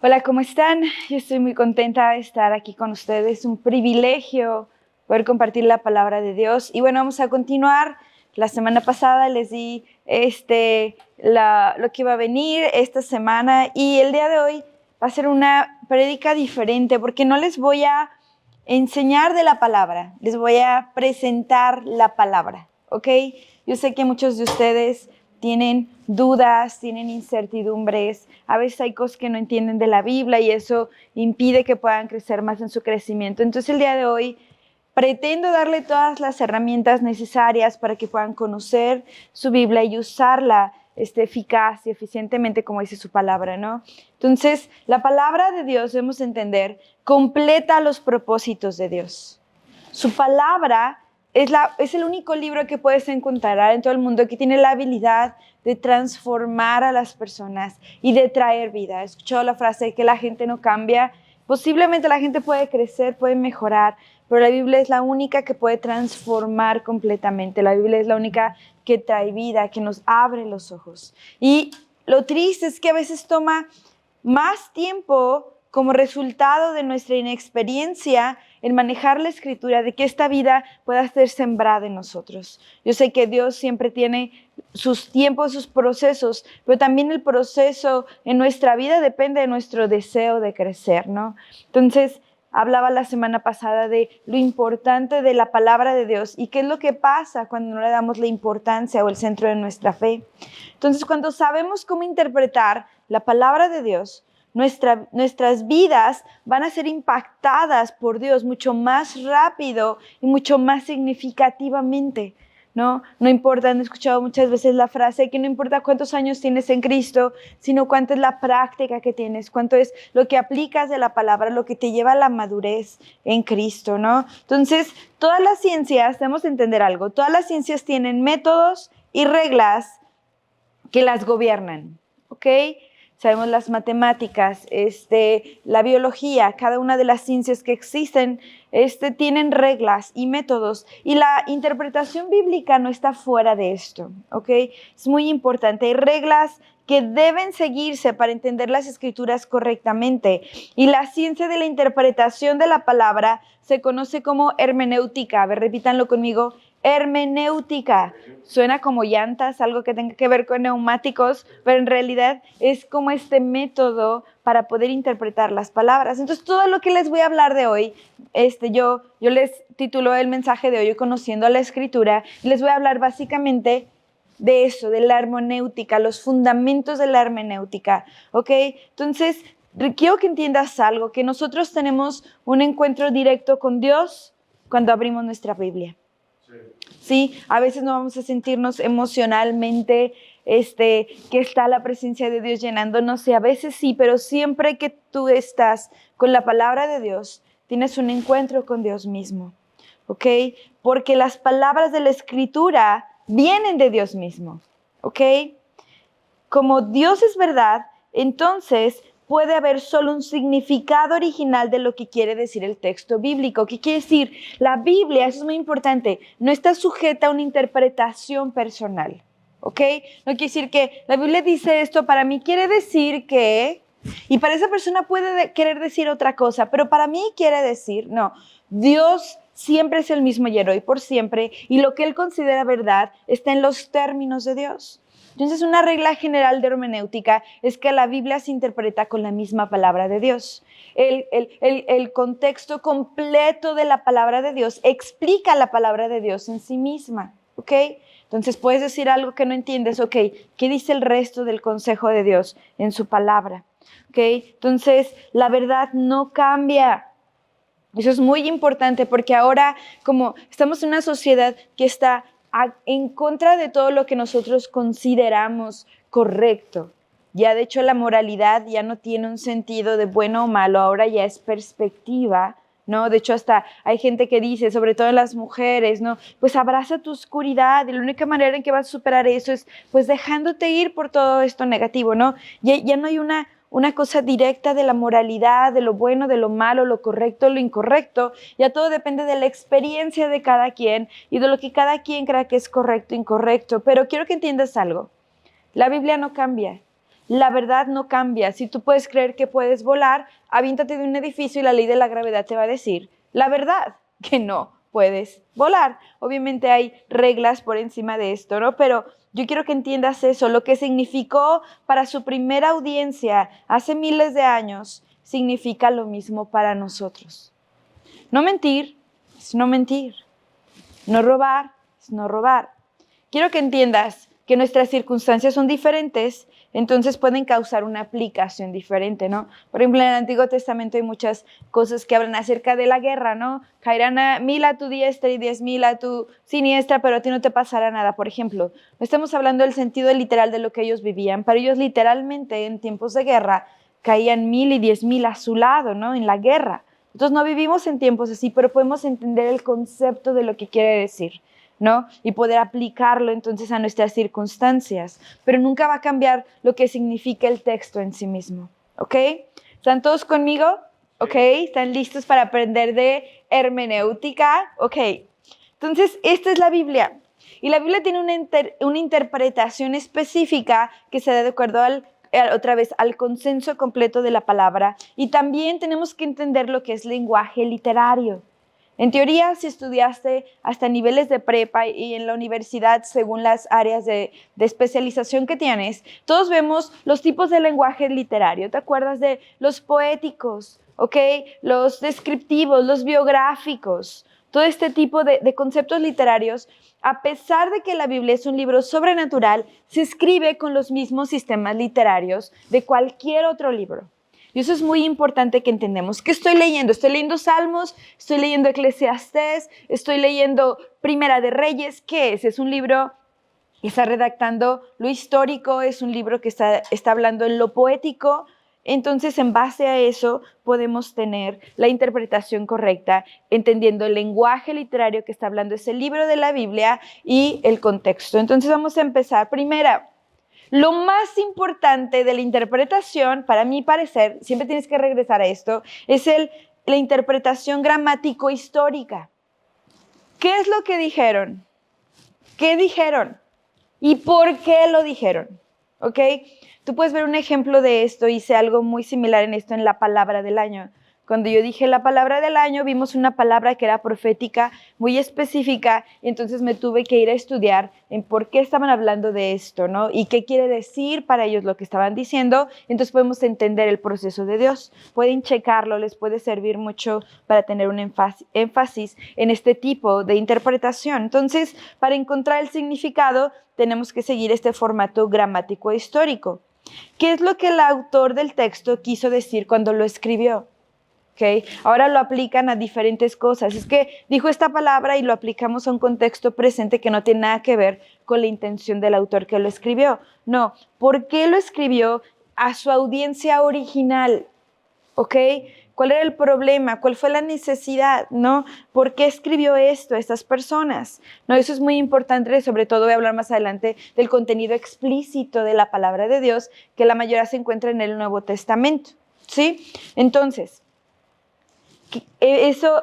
Hola, ¿cómo están? Yo estoy muy contenta de estar aquí con ustedes. Es un privilegio poder compartir la palabra de Dios. Y bueno, vamos a continuar. La semana pasada les di lo que iba a venir esta semana y el día de hoy va a ser una prédica diferente porque no les voy a enseñar de la palabra, les voy a presentar la palabra, ¿ok? Yo sé que muchos de ustedes tienen dudas, tienen incertidumbres, a veces hay cosas que no entienden de la Biblia y eso impide que puedan crecer más en su crecimiento. Entonces el día de hoy pretendo darle todas las herramientas necesarias para que puedan conocer su Biblia y usarla eficaz y eficientemente como dice su palabra, ¿no? Entonces, la palabra de Dios, debemos entender, completa los propósitos de Dios. Su palabra es el único libro que puedes encontrar en todo el mundo que tiene la habilidad de transformar a las personas y de traer vida. He escuchado la frase de que la gente no cambia. Posiblemente la gente puede crecer, puede mejorar, pero la Biblia es la única que puede transformar completamente. La Biblia es la única que trae vida, que nos abre los ojos. Y lo triste es que a veces toma más tiempo como resultado de nuestra inexperiencia en manejar la escritura, de que esta vida pueda ser sembrada en nosotros. Yo sé que Dios siempre tiene sus tiempos, sus procesos, pero también el proceso en nuestra vida depende de nuestro deseo de crecer, ¿no? Entonces, hablaba la semana pasada de lo importante de la palabra de Dios y qué es lo que pasa cuando no le damos la importancia o el centro de nuestra fe. Entonces, cuando sabemos cómo interpretar la palabra de Dios, nuestras vidas van a ser impactadas por Dios mucho más rápido y mucho más significativamente, ¿no? No importa, han escuchado muchas veces la frase que no importa cuántos años tienes en Cristo, sino cuánto es la práctica que tienes, cuánto es lo que aplicas de la palabra, lo que te lleva a la madurez en Cristo, ¿no? Entonces, todas las ciencias, debemos entender algo, todas las ciencias tienen métodos y reglas que las gobiernan, ¿ok? Sabemos las matemáticas, la biología, cada una de las ciencias que existen, tienen reglas y métodos, y la interpretación bíblica no está fuera de esto, ¿ok? Es muy importante, hay reglas que deben seguirse para entender las escrituras correctamente, y la ciencia de la interpretación de la palabra se conoce como hermenéutica. A ver, repítanlo conmigo. Hermenéutica. Suena como llantas, algo que tenga que ver con neumáticos, pero en realidad es como este método para poder interpretar las palabras. Entonces, todo lo que les voy a hablar de hoy, yo les titulo el mensaje de hoy Conociendo la Escritura, y les voy a hablar básicamente de eso, de la hermenéutica, los fundamentos de la hermenéutica, ¿ok? Entonces, quiero que entiendas algo, que nosotros tenemos un encuentro directo con Dios cuando abrimos nuestra Biblia. Sí, a veces no vamos a sentirnos emocionalmente que está la presencia de Dios llenándonos, y a veces sí, pero siempre que tú estás con la palabra de Dios, tienes un encuentro con Dios mismo, ¿ok? Porque las palabras de la Escritura vienen de Dios mismo, ¿ok? Como Dios es verdad, entonces puede haber solo un significado original de lo que quiere decir el texto bíblico. ¿Qué quiere decir? La Biblia, eso es muy importante, no está sujeta a una interpretación personal, ¿ok? No quiere decir que la Biblia dice esto, para mí quiere decir que, y para esa persona puede querer decir otra cosa, pero para mí quiere decir, no, Dios siempre es el mismo ayer, hoy, por siempre, y lo que Él considera verdad está en los términos de Dios. Entonces, una regla general de hermenéutica es que la Biblia se interpreta con la misma palabra de Dios. El contexto completo de la palabra de Dios explica la palabra de Dios en sí misma, ¿ok? Entonces, puedes decir algo que no entiendes, ¿ok? ¿Qué dice el resto del consejo de Dios en su palabra? ¿Ok? Entonces, la verdad no cambia. Eso es muy importante porque ahora, como estamos en una sociedad que está en contra de todo lo que nosotros consideramos correcto. Ya de hecho la moralidad ya no tiene un sentido de bueno o malo, ahora ya es perspectiva, ¿no? De hecho hasta hay gente que dice, sobre todo las mujeres, ¿no? Pues abraza tu oscuridad y la única manera en que vas a superar eso es pues dejándote ir por todo esto negativo, ¿no? Ya no hay una cosa directa de la moralidad, de lo bueno, de lo malo, lo correcto, lo incorrecto. Ya todo depende de la experiencia de cada quien y de lo que cada quien crea que es correcto o incorrecto. Pero quiero que entiendas algo. La Biblia no cambia. la verdad no cambia. Si tú puedes creer que puedes volar, aviéntate de un edificio y la ley de la gravedad te va a decir la verdad, que no puedes volar. Obviamente hay reglas por encima de esto, ¿no? Pero yo quiero que entiendas eso, lo que significó para su primera audiencia hace miles de años, significa lo mismo para nosotros. No mentir es no mentir. No robar es no robar. Quiero que entiendas que nuestras circunstancias son diferentes, entonces pueden causar una aplicación diferente, ¿no? Por ejemplo, en el Antiguo Testamento hay muchas cosas que hablan acerca de la guerra, ¿no? Caerán 1000 a tu diestra y 10,000 a tu siniestra, pero a ti no te pasará nada. Por ejemplo, no estamos hablando del sentido literal de lo que ellos vivían, pero ellos literalmente en tiempos de guerra caían 1000 y 10,000 a su lado, ¿no? En la guerra. Entonces no vivimos en tiempos así, pero podemos entender el concepto de lo que quiere decir, ¿no? Y poder aplicarlo entonces a nuestras circunstancias, pero nunca va a cambiar lo que significa el texto en sí mismo, ¿ok? ¿Están todos conmigo? ¿Ok? ¿Están listos para aprender de hermenéutica? ¿Ok? Entonces, esta es la Biblia. Y la Biblia tiene una interpretación específica que se da de acuerdo otra vez al consenso completo de la palabra. Y también tenemos que entender lo que es lenguaje literario. En teoría, si estudiaste hasta niveles de prepa y en la universidad, según las áreas de especialización que tienes, todos vemos los tipos de lenguaje literario. ¿Te acuerdas de los poéticos, ¿ok? Los descriptivos, los biográficos? Todo este tipo de conceptos literarios, a pesar de que la Biblia es un libro sobrenatural, se escribe con los mismos sistemas literarios de cualquier otro libro. Y eso es muy importante que entendamos. ¿Qué estoy leyendo? Estoy leyendo Salmos, estoy leyendo Eclesiastés, estoy leyendo Primera de Reyes. ¿Qué es? Es un libro que está redactando lo histórico, es un libro que está hablando en lo poético. Entonces, en base a eso, podemos tener la interpretación correcta, entendiendo el lenguaje literario que está hablando ese libro de la Biblia y el contexto. Entonces, vamos a empezar. Primera, lo más importante de la interpretación, para mi parecer, siempre tienes que regresar a esto, es la interpretación gramático-histórica. ¿Qué es lo que dijeron? ¿Qué dijeron? ¿Y por qué lo dijeron? ¿Ok? Tú puedes ver un ejemplo de esto. Hice algo muy similar en esto en la palabra del año. Cuando yo dije la palabra del año, vimos una palabra que era profética, muy específica, y entonces me tuve que ir a estudiar en por qué estaban hablando de esto, ¿no? Y qué quiere decir para ellos lo que estaban diciendo. Entonces podemos entender el proceso de Dios. Pueden checarlo, les puede servir mucho para tener un énfasis en este tipo de interpretación. Entonces, para encontrar el significado, tenemos que seguir este formato gramático histórico. ¿Qué es lo que el autor del texto quiso decir cuando lo escribió? Okay. Ahora lo aplican a diferentes cosas. Es que dijo esta palabra y lo aplicamos a un contexto presente que no tiene nada que ver con la intención del autor que lo escribió. No, ¿por qué lo escribió a su audiencia original? ¿Ok? ¿Cuál era el problema? ¿Cuál fue la necesidad? ¿No? ¿Por qué escribió esto a estas personas? No, eso es muy importante, sobre todo voy a hablar más adelante del contenido explícito de la palabra de Dios, que la mayoría se encuentra en el Nuevo Testamento. ¿Sí? Entonces, eso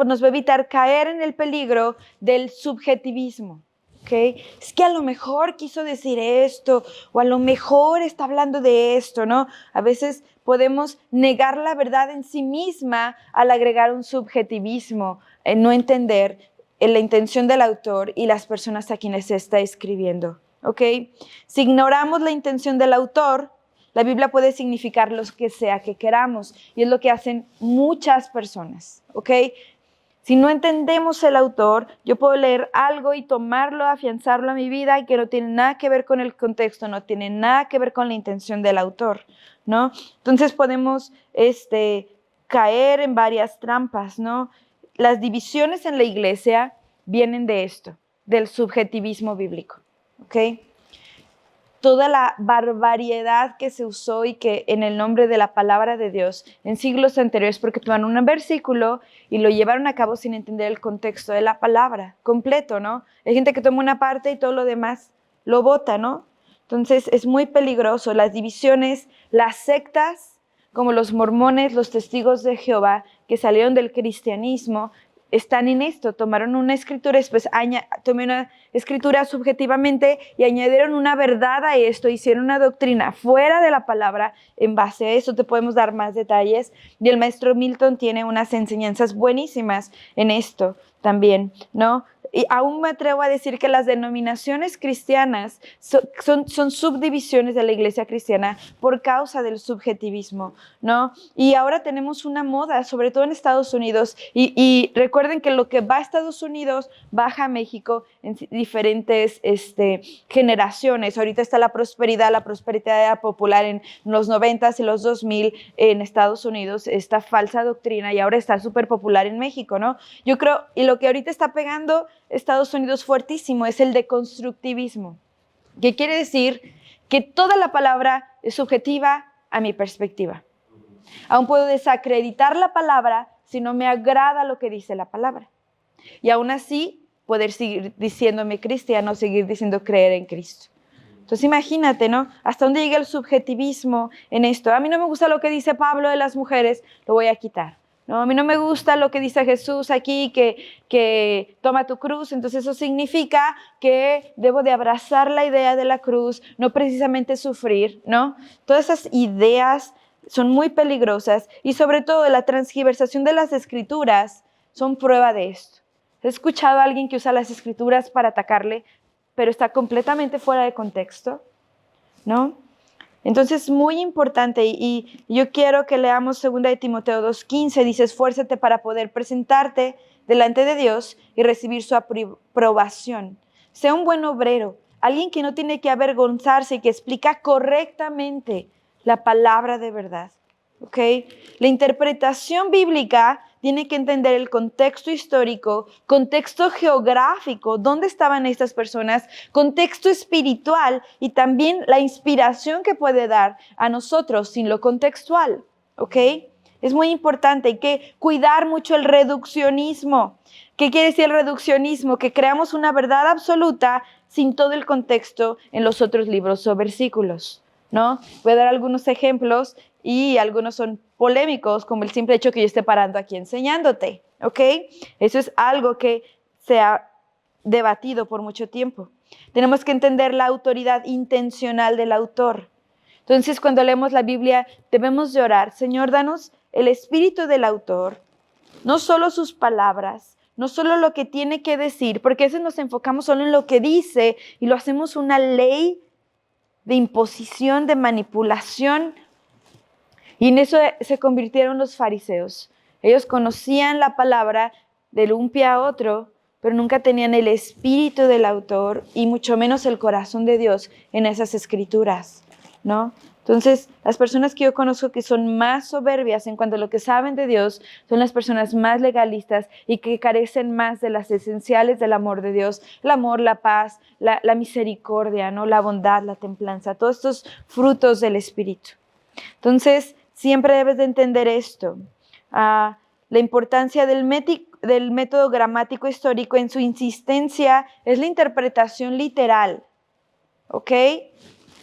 nos va a evitar caer en el peligro del subjetivismo. ¿Okay? Es que a lo mejor quiso decir esto, o a lo mejor está hablando de esto, ¿no? A veces podemos negar la verdad en sí misma al agregar un subjetivismo, no entender la intención del autor y las personas a quienes se está escribiendo. ¿Okay? Si ignoramos la intención del autor, la Biblia puede significar lo que sea que queramos, y es lo que hacen muchas personas, ¿ok? Si no entendemos el autor, yo puedo leer algo y tomarlo, afianzarlo a mi vida y que no tiene nada que ver con el contexto, no tiene nada que ver con la intención del autor, ¿no? Entonces podemos caer en varias trampas, ¿no? Las divisiones en la iglesia vienen de esto, del subjetivismo bíblico, ¿ok? Toda la barbaridad que se usó y que en el nombre de la palabra de Dios en siglos anteriores, porque tomaron un versículo y lo llevaron a cabo sin entender el contexto de la palabra completo, ¿no? Hay gente que toma una parte y todo lo demás lo bota, ¿no? Entonces es muy peligroso. Las divisiones, las sectas, como los mormones, los testigos de Jehová, que salieron del cristianismo, están en esto, tomaron una escritura, después tomé una escritura subjetivamente y añadieron una verdad a esto, hicieron una doctrina fuera de la palabra. En base a eso te podemos dar más detalles, y el maestro Milton tiene unas enseñanzas buenísimas en esto también, ¿no? Y aún me atrevo a decir que las denominaciones cristianas son subdivisiones de la iglesia cristiana por causa del subjetivismo, ¿no? Y ahora tenemos una moda, sobre todo en Estados Unidos, y recuerden que lo que va a Estados Unidos baja a México en diferentes generaciones. Ahorita está la prosperidad era popular en los 90s y los 2000 en Estados Unidos, esta falsa doctrina, y ahora está súper popular en México, ¿no? Yo creo, y lo que ahorita está pegando Estados Unidos fuertísimo es el deconstructivismo, que quiere decir que toda la palabra es subjetiva a mi perspectiva. Aún puedo desacreditar la palabra si no me agrada lo que dice la palabra. Y aún así, poder seguir diciéndome cristiano, seguir diciendo creer en Cristo. Entonces imagínate, ¿no? Hasta dónde llega el subjetivismo en esto. A mí no me gusta lo que dice Pablo de las mujeres, lo voy a quitar. No, a mí no me gusta lo que dice Jesús aquí, que toma tu cruz, entonces eso significa que debo de abrazar la idea de la cruz, no precisamente sufrir, ¿no? Todas esas ideas son muy peligrosas, y sobre todo la transgiversación de las escrituras son prueba de esto. He escuchado a alguien que usa las escrituras para atacarle, pero está completamente fuera de contexto, ¿no? Entonces, muy importante, y yo quiero que leamos 2 de Timoteo 2:15, dice: esfuérzate para poder presentarte delante de Dios y recibir su aprobación. Sea un buen obrero, alguien que no tiene que avergonzarse y que explica correctamente la palabra de verdad, ¿ok? La interpretación bíblica tiene que entender el contexto histórico, contexto geográfico, dónde estaban estas personas, contexto espiritual y también la inspiración que puede dar a nosotros sin lo contextual, ¿ok? Es muy importante, hay que cuidar mucho el reduccionismo. ¿Qué quiere decir el reduccionismo? Que creamos una verdad absoluta sin todo el contexto en los otros libros o versículos, ¿no? Voy a dar algunos ejemplos y algunos son polémicos, como el simple hecho que yo esté parando aquí enseñándote, ¿ok? Eso es algo que se ha debatido por mucho tiempo. Tenemos que entender la autoridad intencional del autor. Entonces, cuando leemos la Biblia, debemos de orar: Señor, danos el espíritu del autor, no solo sus palabras, no solo lo que tiene que decir, porque a veces nos enfocamos solo en lo que dice y lo hacemos una ley de imposición, de manipulación. Y en eso se convirtieron los fariseos. Ellos conocían la palabra de un pie a otro, pero nunca tenían el espíritu del autor y mucho menos el corazón de Dios en esas escrituras, ¿no? Entonces, las personas que yo conozco que son más soberbias en cuanto a lo que saben de Dios son las personas más legalistas y que carecen más de las esenciales del amor de Dios: el amor, la paz, la misericordia, ¿no? La bondad, la templanza, todos estos frutos del Espíritu. Entonces, siempre debes de entender esto. La importancia del método gramático histórico en su insistencia es la interpretación literal, ¿ok?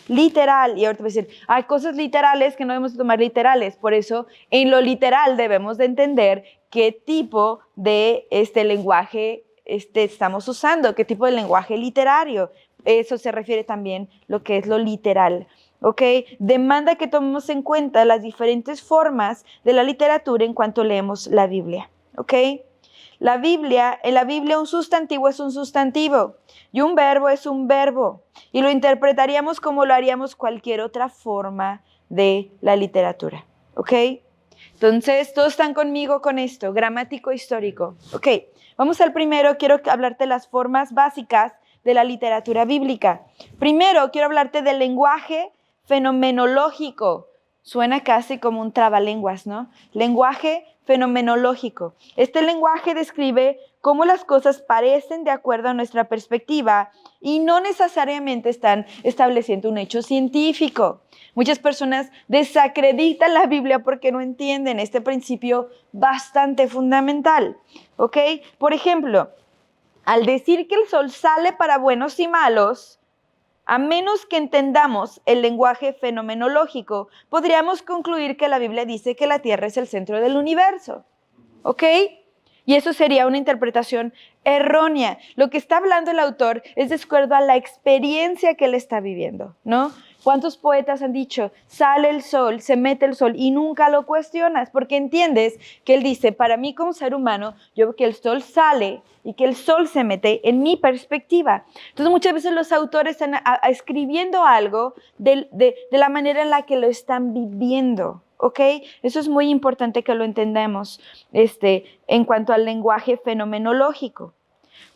Literal. Y ahorita te voy a decir, hay cosas literales que no debemos tomar literales. Por eso, en lo literal debemos de entender qué tipo de lenguaje estamos usando, qué tipo de lenguaje literario. Eso se refiere también lo que es lo literal. ¿Ok? Demanda que tomemos en cuenta las diferentes formas de la literatura en cuanto leemos la Biblia. ¿Ok? En la Biblia un sustantivo es un sustantivo y un verbo es un verbo. Y lo interpretaríamos como lo haríamos cualquier otra forma de la literatura. ¿Ok? Entonces, todos están conmigo con esto, gramático histórico. Ok, vamos al primero. Quiero hablarte de las formas básicas de la literatura bíblica. Primero, quiero hablarte del lenguaje fenomenológico. Suena casi como un trabalenguas, ¿no? Lenguaje fenomenológico. Este lenguaje describe cómo las cosas parecen de acuerdo a nuestra perspectiva y no necesariamente están estableciendo un hecho científico. Muchas personas desacreditan la Biblia porque no entienden este principio bastante fundamental, ¿ok? Por ejemplo, al decir que el sol sale para buenos y malos, a menos que entendamos el lenguaje fenomenológico, podríamos concluir que la Biblia dice que la Tierra es el centro del universo, ¿ok? Y eso sería una interpretación errónea. Lo que está hablando el autor es de acuerdo a la experiencia que él está viviendo, ¿no? ¿Cuántos poetas han dicho, sale el sol, se mete el sol y nunca lo cuestionas? Porque entiendes que él dice, para mí como ser humano, yo veo que el sol sale y que el sol se mete en mi perspectiva. Entonces muchas veces los autores están escribiendo algo de la manera en la que lo están viviendo. ¿Ok? Eso es muy importante que lo entendamos en cuanto al lenguaje fenomenológico.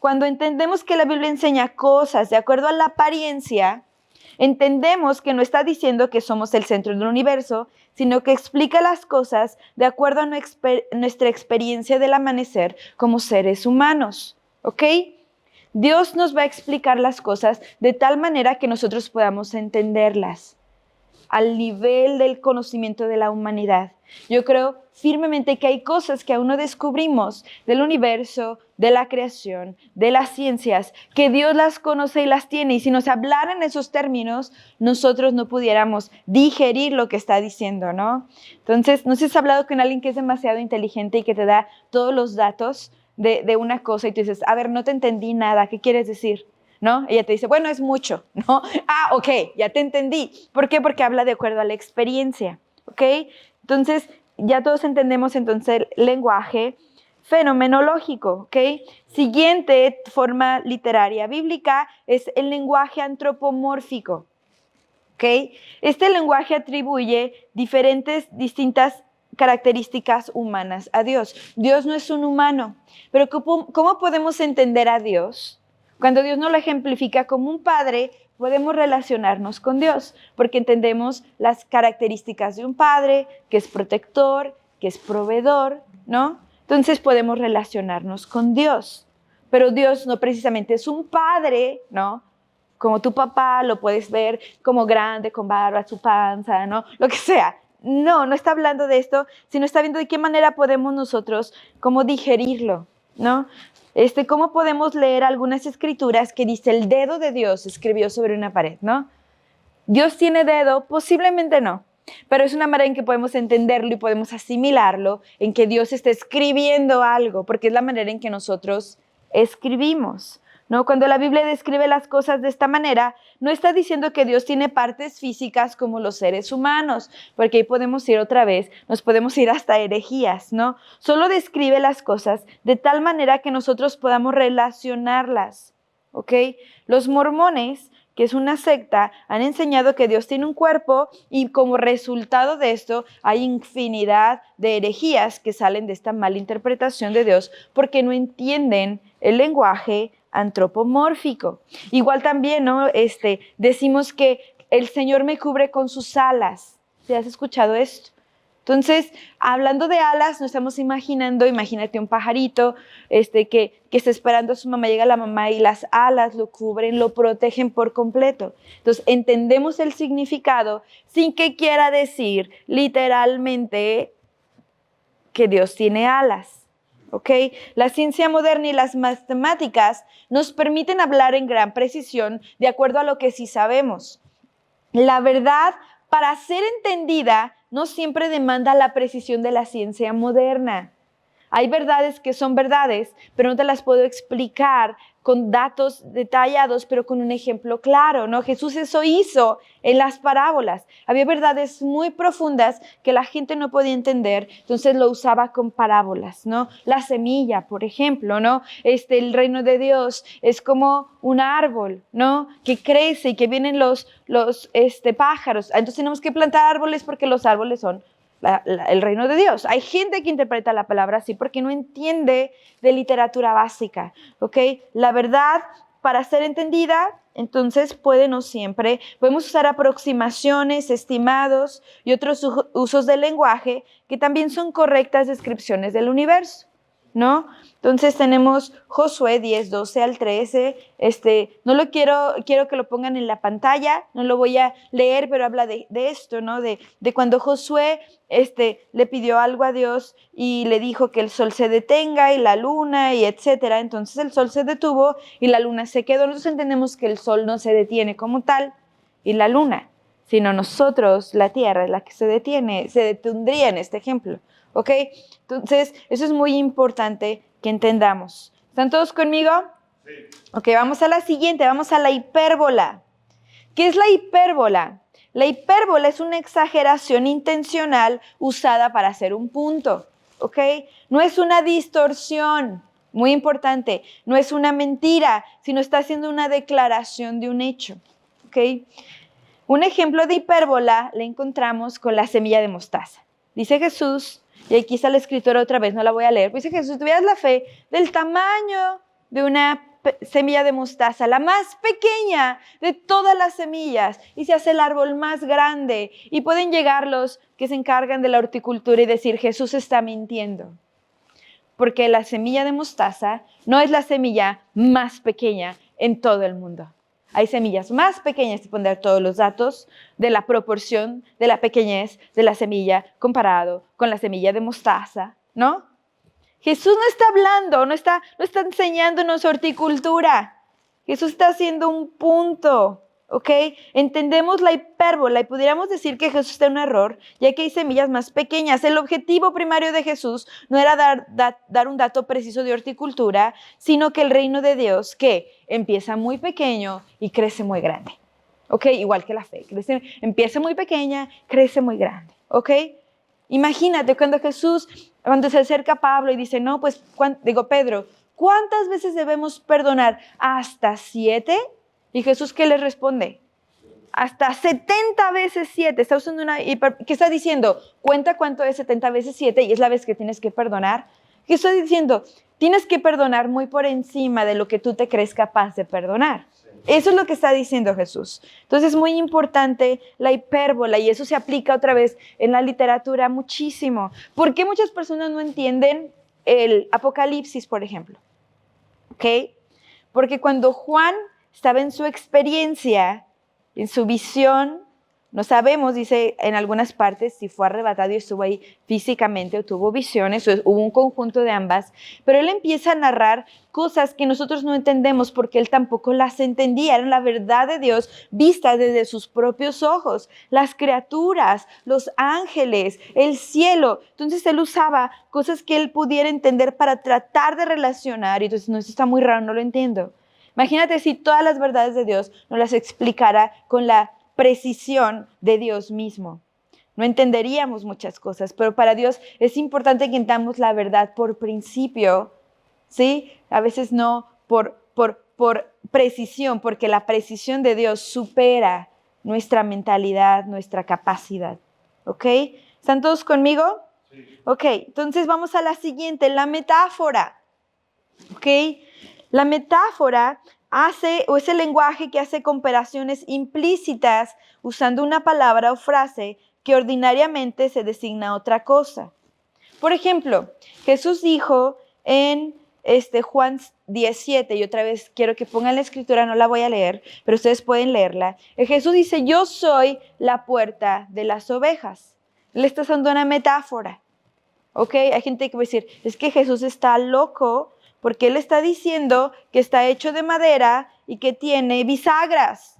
Cuando entendemos que la Biblia enseña cosas de acuerdo a la apariencia, entendemos que no está diciendo que somos el centro del universo, sino que explica las cosas de acuerdo a nuestra experiencia del amanecer como seres humanos. ¿Ok? Dios nos va a explicar las cosas de tal manera que nosotros podamos entenderlas al nivel del conocimiento de la humanidad. Yo creo firmemente que hay cosas que aún no descubrimos del universo, de la creación, de las ciencias, que Dios las conoce y las tiene. Y si nos hablaran esos términos, nosotros no pudiéramos digerir lo que está diciendo, ¿no? Entonces, ¿no sé si has hablado con alguien que es demasiado inteligente y que te da todos los datos de una cosa y tú dices, a ver, no te entendí nada, ¿qué quieres decir? ¿No? Ella te dice, bueno, es mucho, ¿no? Ah, ok, ya te entendí. ¿Por qué? Porque habla de acuerdo a la experiencia, ¿ok? Entonces, ya todos entendemos entonces el lenguaje fenomenológico, ¿ok? Siguiente forma literaria bíblica es el lenguaje antropomórfico, ¿ok? Este lenguaje atribuye distintas características humanas a Dios. Dios no es un humano, pero ¿cómo podemos entender a Dios? Cuando Dios nos lo ejemplifica como un padre, podemos relacionarnos con Dios, porque entendemos las características de un padre, que es protector, que es proveedor, ¿no? Entonces podemos relacionarnos con Dios. Pero Dios no precisamente es un padre, ¿no? Como tu papá, lo puedes ver como grande, con barba, su panza, ¿no? Lo que sea. No está hablando de esto, sino está viendo de qué manera podemos nosotros, cómo digerirlo, ¿no? ¿Cómo podemos leer algunas escrituras que dice el dedo de Dios escribió sobre una pared, ¿no? ¿Dios tiene dedo? Posiblemente no, pero es una manera en que podemos entenderlo y podemos asimilarlo, en que Dios está escribiendo algo, porque es la manera en que nosotros escribimos, ¿no? Cuando la Biblia describe las cosas de esta manera, no está diciendo que Dios tiene partes físicas como los seres humanos, porque ahí podemos ir otra vez, nos podemos ir hasta herejías, ¿no? Solo describe las cosas de tal manera que nosotros podamos relacionarlas, ¿ok? Los mormones, que es una secta, han enseñado que Dios tiene un cuerpo y como resultado de esto hay infinidad de herejías que salen de esta mala interpretación de Dios porque no entienden el lenguaje antropomórfico. Igual también, ¿no? Decimos que el Señor me cubre con sus alas. ¿Sí has escuchado esto? Entonces, hablando de alas, nos estamos imaginando, imagínate un pajarito que está esperando a su mamá, llega la mamá y las alas lo cubren, lo protegen por completo. Entonces, entendemos el significado sin que quiera decir literalmente que Dios tiene alas. ¿Ok? La ciencia moderna y las matemáticas nos permiten hablar en gran precisión de acuerdo a lo que sí sabemos. La verdad, para ser entendida, no siempre demanda la precisión de la ciencia moderna. Hay verdades que son verdades, pero no te las puedo explicar con datos detallados, pero con un ejemplo claro, ¿no? Jesús eso hizo en las parábolas. Había verdades muy profundas que la gente no podía entender, entonces lo usaba con parábolas, ¿no? La semilla, por ejemplo, ¿no? El reino de Dios es como un árbol, ¿no? Que crece y que vienen los pájaros. Entonces tenemos que plantar árboles porque los árboles son el reino de Dios. Hay gente que interpreta la palabra así porque no entiende de literatura básica, ¿ok? La verdad, para ser entendida, entonces podemos usar aproximaciones, estimados y otros usos del lenguaje que también son correctas descripciones del universo, ¿no? Entonces tenemos Josué 10, 12 al 13, quiero que lo pongan en la pantalla, no lo voy a leer, pero habla de esto, ¿no? De cuando Josué le pidió algo a Dios y le dijo que el sol se detenga y la luna y etcétera, entonces el sol se detuvo y la luna se quedó. Nosotros entendemos que el sol no se detiene como tal y la luna sino nosotros, la tierra, es la que se detendría en este ejemplo. ¿Ok? Entonces, eso es muy importante que entendamos. ¿Están todos conmigo? Sí. Ok, vamos a la siguiente, vamos a la hipérbola. ¿Qué es la hipérbola? La hipérbola es una exageración intencional usada para hacer un punto. ¿Ok? No es una distorsión, muy importante, no es una mentira, sino está haciendo una declaración de un hecho. ¿Ok? Un ejemplo de hipérbola le encontramos con la semilla de mostaza. Dice Jesús, y aquí está la escritura otra vez, no la voy a leer, dice Jesús, tuvieras la fe del tamaño de una semilla de mostaza, la más pequeña de todas las semillas, y se hace el árbol más grande, y pueden llegar los que se encargan de la horticultura y decir, Jesús está mintiendo, porque la semilla de mostaza no es la semilla más pequeña en todo el mundo. Hay semillas más pequeñas, te pondré todos los datos de la proporción de la pequeñez de la semilla comparado con la semilla de mostaza, ¿no? Jesús no está hablando, no está enseñándonos horticultura. Jesús está haciendo un punto, ¿ok? Entendemos la hipérbola y pudiéramos decir que Jesús está en un error, ya que hay semillas más pequeñas. El objetivo primario de Jesús no era dar un dato preciso de horticultura, sino que el reino de Dios, que empieza muy pequeño y crece muy grande, ¿ok? Igual que la fe, empieza muy pequeña, crece muy grande, ¿ok? Imagínate cuando se acerca a Pablo y dice, no, pues, Pedro, ¿cuántas veces debemos perdonar? ¿Hasta 7? Y Jesús, ¿qué le responde? Hasta 70 veces 7. Está usando ¿qué está diciendo? Cuenta cuánto es 70 veces 7 y es la vez que tienes que perdonar. ¿Qué estoy diciendo? Tienes que perdonar muy por encima de lo que tú te crees capaz de perdonar. Eso es lo que está diciendo Jesús. Entonces es muy importante la hipérbola y eso se aplica otra vez en la literatura muchísimo. ¿Por qué muchas personas no entienden el Apocalipsis, por ejemplo? ¿Ok? Porque cuando Juan estaba en su experiencia, en su visión, no sabemos, dice en algunas partes, si fue arrebatado y estuvo ahí físicamente o tuvo visiones, o hubo un conjunto de ambas, pero él empieza a narrar cosas que nosotros no entendemos porque él tampoco las entendía, eran la verdad de Dios vista desde sus propios ojos, las criaturas, los ángeles, el cielo. Entonces él usaba cosas que él pudiera entender para tratar de relacionar, y entonces no, esto está muy raro, no lo entiendo. Imagínate si todas las verdades de Dios nos las explicara con la precisión de Dios mismo. No entenderíamos muchas cosas, pero para Dios es importante que entendamos la verdad por principio, ¿sí? A veces no por precisión, porque la precisión de Dios supera nuestra mentalidad, nuestra capacidad. ¿Ok? ¿Están todos conmigo? Sí. Ok, entonces vamos a la siguiente, la metáfora. ¿Ok? La metáfora es el lenguaje que hace comparaciones implícitas usando una palabra o frase que ordinariamente se designa otra cosa. Por ejemplo, Jesús dijo en Juan 17, y otra vez quiero que pongan la escritura, no la voy a leer, pero ustedes pueden leerla. Jesús dice, yo soy la puerta de las ovejas. Le está usando una metáfora. ¿Ok? Hay gente que va a decir, es que Jesús está loco porque él está diciendo que está hecho de madera y que tiene bisagras.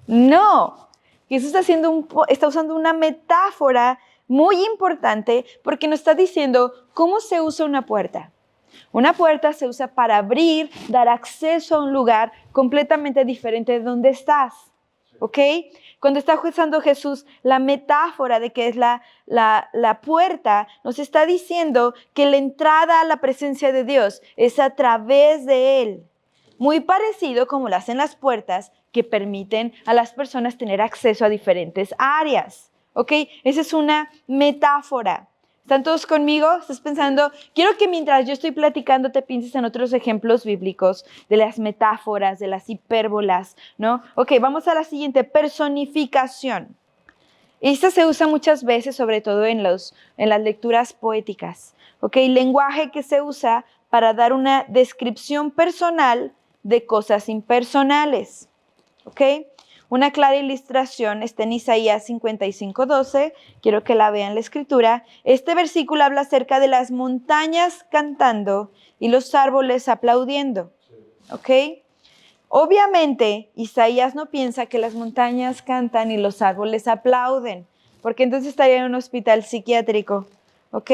No, Jesús está usando una metáfora muy importante porque nos está diciendo cómo se usa una puerta. Una puerta se usa para abrir, dar acceso a un lugar completamente diferente de donde estás. ¿Ok? Cuando está usando Jesús la metáfora de que es la puerta, nos está diciendo que la entrada a la presencia de Dios es a través de Él. Muy parecido como lo hacen las puertas que permiten a las personas tener acceso a diferentes áreas. ¿Ok? Esa es una metáfora. ¿Están todos conmigo? ¿Estás pensando? Quiero que mientras yo estoy platicando te pienses en otros ejemplos bíblicos de las metáforas, de las hipérbolas, ¿no? Ok, vamos a la siguiente, personificación. Esta se usa muchas veces, sobre todo en las lecturas poéticas. Ok, lenguaje que se usa para dar una descripción personal de cosas impersonales. Ok. Una clara ilustración está en Isaías 55:12. Quiero que la vean la escritura. Este versículo habla acerca de las montañas cantando y los árboles aplaudiendo. ¿Ok? Obviamente, Isaías no piensa que las montañas cantan y los árboles aplauden, porque entonces estaría en un hospital psiquiátrico, ¿ok?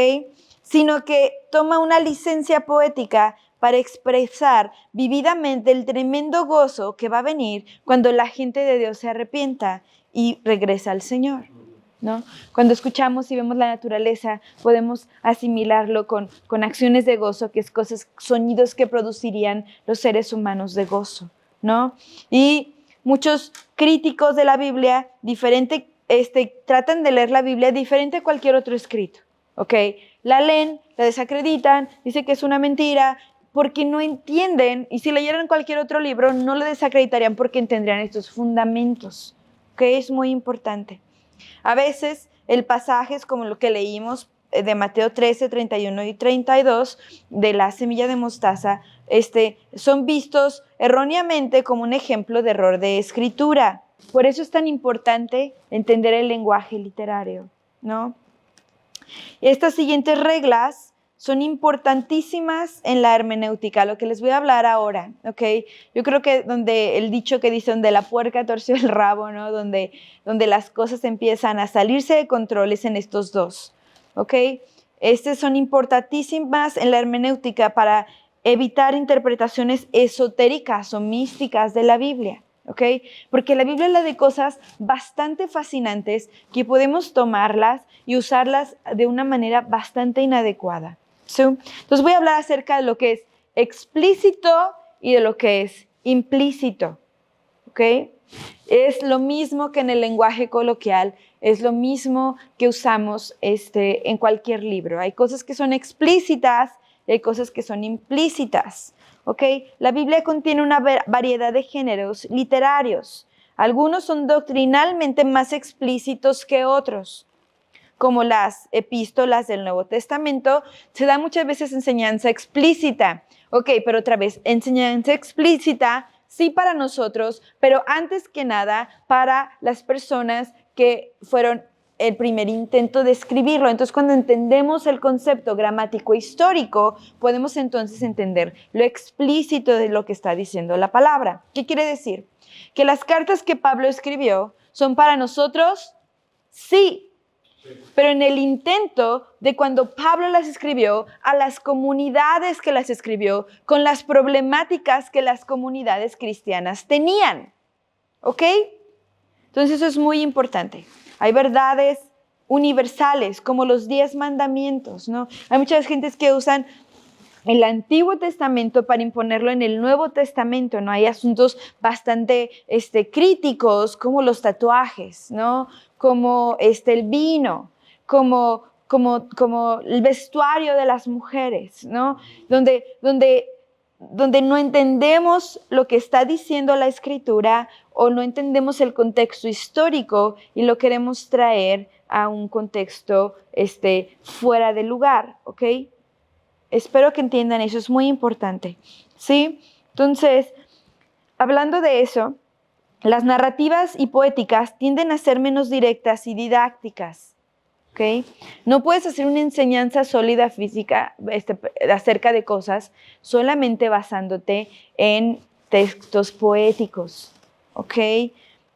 Sino que toma una licencia poética para expresar vividamente el tremendo gozo que va a venir cuando la gente de Dios se arrepienta y regresa al Señor, ¿no? Cuando escuchamos y vemos la naturaleza, podemos asimilarlo con acciones de gozo, que es cosas, sonidos que producirían los seres humanos de gozo, ¿no? Y muchos críticos de la Biblia, tratan de leer la Biblia diferente a cualquier otro escrito, ¿ok? La leen, la desacreditan, dicen que es una mentira, porque no entienden, y si leyeran cualquier otro libro, no lo desacreditarían porque entenderían estos fundamentos, ¿ok? Es muy importante. A veces el pasaje es como lo que leímos de Mateo 13, 31 y 32 de la semilla de mostaza, son vistos erróneamente como un ejemplo de error de escritura. Por eso es tan importante entender el lenguaje literario, ¿no? Estas siguientes reglas son importantísimas en la hermenéutica, lo que les voy a hablar ahora, ¿ok? Yo creo que donde el dicho que dice, donde la puerca torció el rabo, ¿no? Donde las cosas empiezan a salirse de control es en estos dos, ¿ok? Estas son importantísimas en la hermenéutica para evitar interpretaciones esotéricas o místicas de la Biblia, ¿ok? Porque la Biblia habla de cosas bastante fascinantes que podemos tomarlas y usarlas de una manera bastante inadecuada, ¿sí? Entonces voy a hablar acerca de lo que es explícito y de lo que es implícito, ¿ok? Es lo mismo que en el lenguaje coloquial, es lo mismo que usamos en cualquier libro. Hay cosas que son explícitas y hay cosas que son implícitas, ¿ok? La Biblia contiene una variedad de géneros literarios. Algunos son doctrinalmente más explícitos que otros, como las epístolas del Nuevo Testamento. Se da muchas veces enseñanza explícita. Ok, pero otra vez, enseñanza explícita, sí para nosotros, pero antes que nada para las personas que fueron el primer intento de escribirlo. Entonces, cuando entendemos el concepto gramático histórico, podemos entonces entender lo explícito de lo que está diciendo la palabra. ¿Qué quiere decir? Que las cartas que Pablo escribió son para nosotros, sí, pero en el intento de cuando Pablo las escribió, a las comunidades que las escribió, con las problemáticas que las comunidades cristianas tenían, ¿ok? Entonces eso es muy importante. Hay verdades universales, como los 10 mandamientos, ¿no? Hay muchas gentes que usan el Antiguo Testamento para imponerlo en el Nuevo Testamento, ¿no? Hay asuntos bastante críticos, como los tatuajes, ¿no? Como el vino, como el vestuario de las mujeres, ¿no? Donde no entendemos lo que está diciendo la Escritura o no entendemos el contexto histórico y lo queremos traer a un contexto fuera de lugar, ¿ok? Espero que entiendan eso, es muy importante, ¿sí? Entonces, hablando de eso, las narrativas y poéticas tienden a ser menos directas y didácticas, ¿ok? No puedes hacer una enseñanza sólida física acerca de cosas solamente basándote en textos poéticos, ¿ok?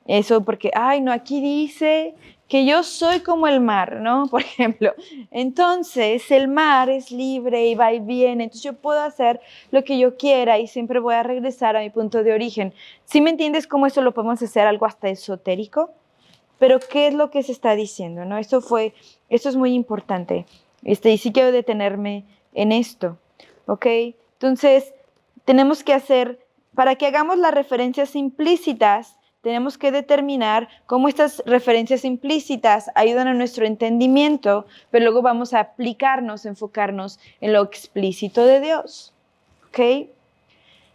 Eso porque, ay, no, aquí dice que yo soy como el mar, ¿no? Por ejemplo, entonces el mar es libre y va y viene, entonces yo puedo hacer lo que yo quiera y siempre voy a regresar a mi punto de origen. ¿Sí me entiendes cómo eso lo podemos hacer algo hasta esotérico? Pero ¿qué es lo que se está diciendo, no? Esto es muy importante. Y sí quiero detenerme en esto, ¿ok? Entonces, tenemos que para que hagamos las referencias implícitas, tenemos que determinar cómo estas referencias implícitas ayudan a nuestro entendimiento, pero luego vamos a enfocarnos en lo explícito de Dios, ¿ok?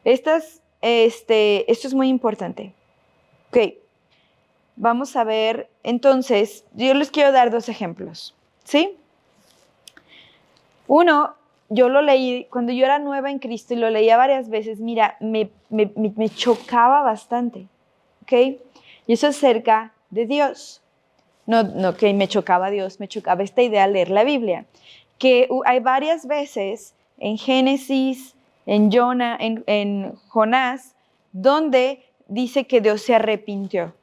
Esto es muy importante, ¿ok? Vamos a ver, entonces, yo les quiero dar 2 ejemplos, ¿sí? Uno, yo lo leí cuando yo era nueva en Cristo y lo leía varias veces, mira, me chocaba bastante, ¿ok? Y eso es acerca de Dios. No que me chocaba Dios, me chocaba esta idea de leer la Biblia. Que hay varias veces en Génesis, en Jonás, donde dice que Dios se arrepintió.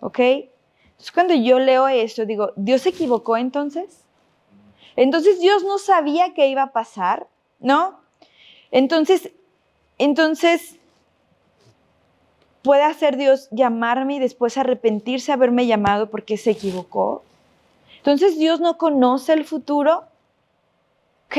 ¿Ok? Entonces, cuando yo leo esto, digo, ¿Dios se equivocó entonces? Entonces, ¿Dios no sabía qué iba a pasar? ¿No? Entonces, ¿puede hacer Dios llamarme y después arrepentirse de haberme llamado porque se equivocó? Entonces, ¿Dios no conoce el futuro? Ok,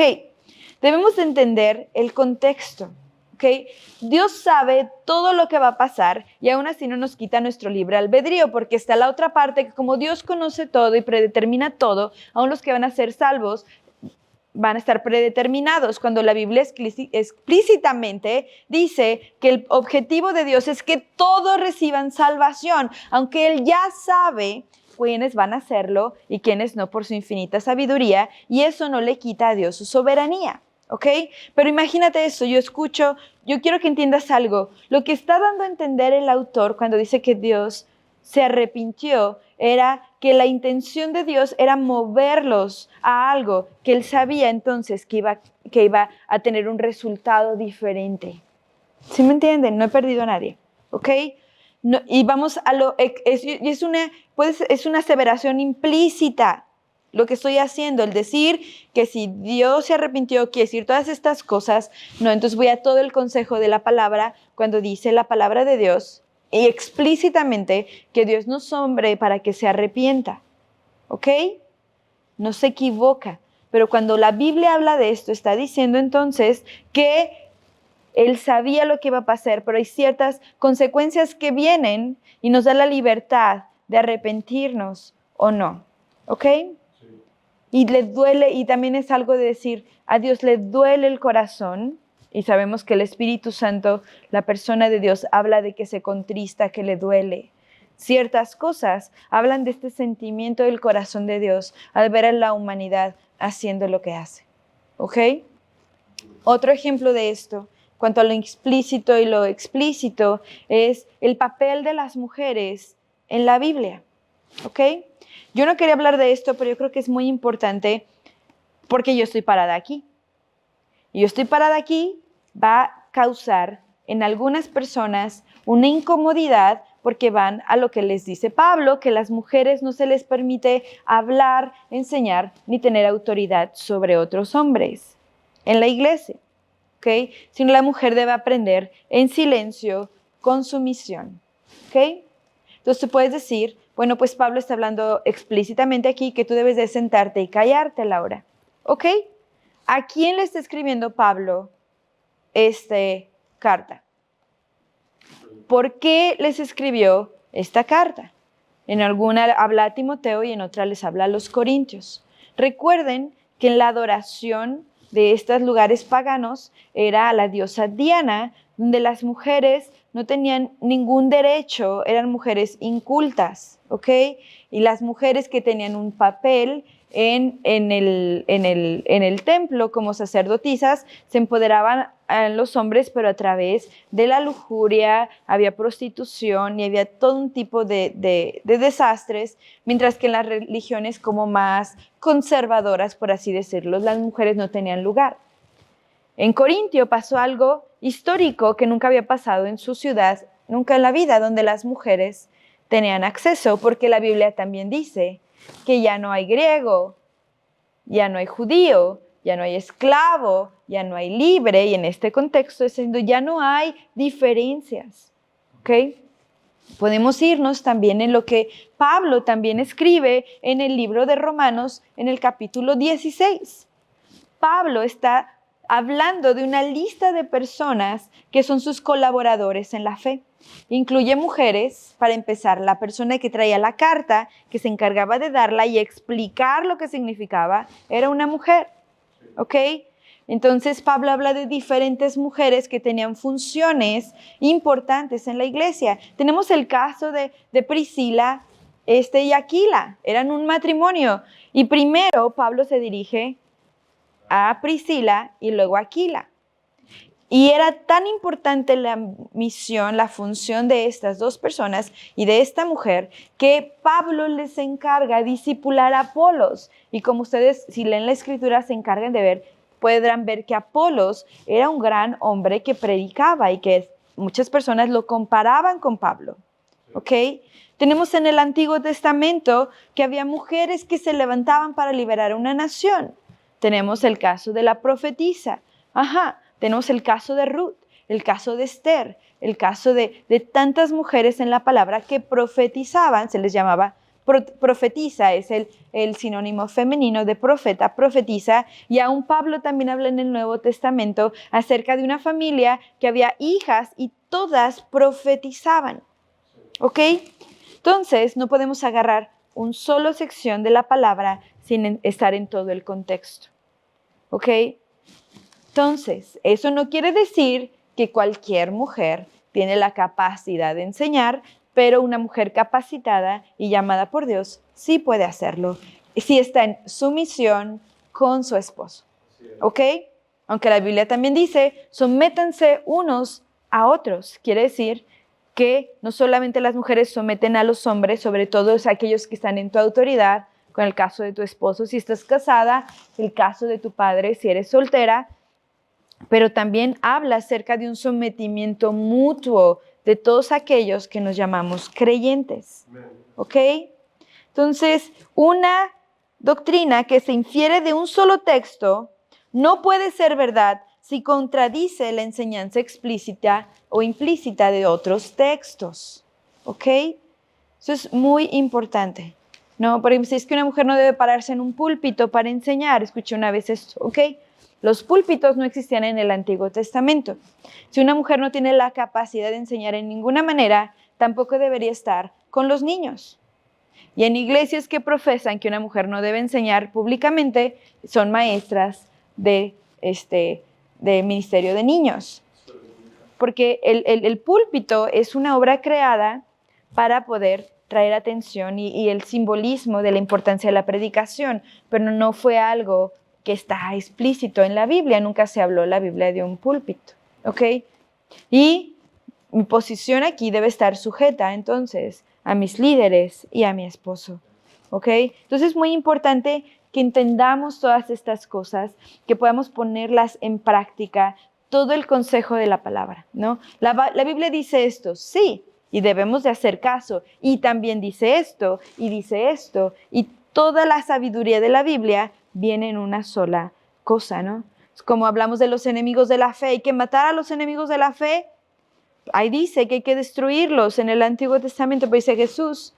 debemos de entender el contexto. Okay. Dios sabe todo lo que va a pasar y aún así no nos quita nuestro libre albedrío, porque está la otra parte que como Dios conoce todo y predetermina todo, aún los que van a ser salvos van a estar predeterminados. Cuando la Biblia explícitamente dice que el objetivo de Dios es que todos reciban salvación, aunque Él ya sabe quiénes van a hacerlo y quiénes no por su infinita sabiduría, y eso no le quita a Dios su soberanía. ¿Ok? Pero imagínate eso, yo quiero que entiendas algo. Lo que está dando a entender el autor cuando dice que Dios se arrepintió era que la intención de Dios era moverlos a algo que él sabía entonces que iba a tener un resultado diferente. ¿Sí me entienden? No he perdido a nadie. ¿Ok? No, y vamos a es una aseveración implícita. Lo que estoy haciendo, el decir que si Dios se arrepintió, quiere decir todas estas cosas, no, entonces voy a todo el consejo de la palabra cuando dice la palabra de Dios y explícitamente que Dios no es hombre para que se arrepienta, ¿ok? No se equivoca, pero cuando la Biblia habla de esto, está diciendo entonces que Él sabía lo que iba a pasar, pero hay ciertas consecuencias que vienen y nos da la libertad de arrepentirnos o no, ¿ok? Y le duele, y también es algo de decir, a Dios le duele el corazón, y sabemos que el Espíritu Santo, la persona de Dios, habla de que se contrista, que le duele. Ciertas cosas hablan de este sentimiento del corazón de Dios al ver a la humanidad haciendo lo que hace. ¿Ok? Otro ejemplo de esto, cuanto a lo implícito y lo explícito, es el papel de las mujeres en la Biblia. ¿Ok? Yo no quería hablar de esto, pero yo creo que es muy importante porque yo estoy parada aquí. Y yo estoy parada aquí va a causar en algunas personas una incomodidad porque van a lo que les dice Pablo, que las mujeres no se les permite hablar, enseñar ni tener autoridad sobre otros hombres en la iglesia. ¿Ok? Sino la mujer debe aprender en silencio, con sumisión. ¿Ok? Entonces tú puedes decir, bueno, pues Pablo está hablando explícitamente aquí que tú debes de sentarte y callarte, Laura. ¿Ok? ¿A quién le está escribiendo Pablo esta carta? ¿Por qué les escribió esta carta? En alguna habla a Timoteo y en otra les habla a los corintios. Recuerden que en la adoración de estos lugares paganos era a la diosa Diana, donde las mujeres no tenían ningún derecho, eran mujeres incultas, ¿ok? Y las mujeres que tenían un papel en el templo como sacerdotisas se empoderaban a los hombres, pero a través de la lujuria, había prostitución y había todo un tipo de desastres, mientras que en las religiones como más conservadoras, por así decirlo, las mujeres no tenían lugar. En Corintio pasó algo histórico que nunca había pasado en su ciudad, nunca en la vida, donde las mujeres tenían acceso, porque la Biblia también dice que ya no hay griego, ya no hay judío, ya no hay esclavo, ya no hay libre, y en este contexto es diciendo ya no hay diferencias, ¿ok? Podemos irnos también en lo que Pablo también escribe en el libro de Romanos, en el capítulo 16. Pablo está hablando de una lista de personas que son sus colaboradores en la fe. Incluye mujeres, para empezar, la persona que traía la carta, que se encargaba de darla y explicar lo que significaba, era una mujer, ¿ok? Entonces Pablo habla de diferentes mujeres que tenían funciones importantes en la iglesia. Tenemos el caso de Priscila y Aquila, eran un matrimonio. Y primero Pablo se dirige a Priscila y luego a Aquila. Y era tan importante la misión, la función de estas dos personas y de esta mujer, que Pablo les encarga discipular a Apolos. Y como ustedes, si leen la escritura, se encargan de ver, podrán ver que Apolos era un gran hombre que predicaba y que muchas personas lo comparaban con Pablo, ¿ok? Tenemos en el Antiguo Testamento que había mujeres que se levantaban para liberar a una nación. Tenemos el caso de la profetisa. Tenemos el caso de Ruth, el caso de Esther, el caso de tantas mujeres en la palabra que profetizaban, se les llamaba profetiza, es el sinónimo femenino de profeta, profetiza, y aún Pablo también habla en el Nuevo Testamento acerca de una familia que había hijas y todas profetizaban, ¿ok? Entonces, no podemos agarrar una sola sección de la palabra sin estar en todo el contexto, ¿ok? Entonces, eso no quiere decir que cualquier mujer tiene la capacidad de enseñar, pero una mujer capacitada y llamada por Dios sí puede hacerlo, si está en sumisión con su esposo, ¿ok? Aunque la Biblia también dice, sométanse unos a otros, quiere decir que no solamente las mujeres someten a los hombres, sobre todo aquellos que están en tu autoridad, con el caso de tu esposo si estás casada, el caso de tu padre si eres soltera, pero también habla acerca de un sometimiento mutuo de todos aquellos que nos llamamos creyentes, ¿ok? Entonces, una doctrina que se infiere de un solo texto no puede ser verdad si contradice la enseñanza explícita o implícita de otros textos, ¿ok? Eso es muy importante, ¿no? Por ejemplo, si es que una mujer no debe pararse en un púlpito para enseñar, escuché una vez esto, ¿ok? Los púlpitos no existían en el Antiguo Testamento. Si una mujer no tiene la capacidad de enseñar en ninguna manera, tampoco debería estar con los niños. Y en iglesias que profesan que una mujer no debe enseñar públicamente, son maestras de ministerio de niños. Porque el púlpito es una obra creada para poder traer atención y el simbolismo de la importancia de la predicación, pero no fue algo que está explícito en la Biblia, nunca se habló en la Biblia de un púlpito, ¿ok? Y mi posición aquí debe estar sujeta entonces a mis líderes y a mi esposo, ¿ok? Entonces es muy importante que entendamos todas estas cosas, que podamos ponerlas en práctica, todo el consejo de la palabra, ¿no? La Biblia dice esto, sí, y debemos de hacer caso, y también dice esto, y toda la sabiduría de la Biblia viene en una sola cosa, ¿no? Es como hablamos de los enemigos de la fe, hay que matar a los enemigos de la fe. Ahí dice que hay que destruirlos en el Antiguo Testamento, pero dice Jesús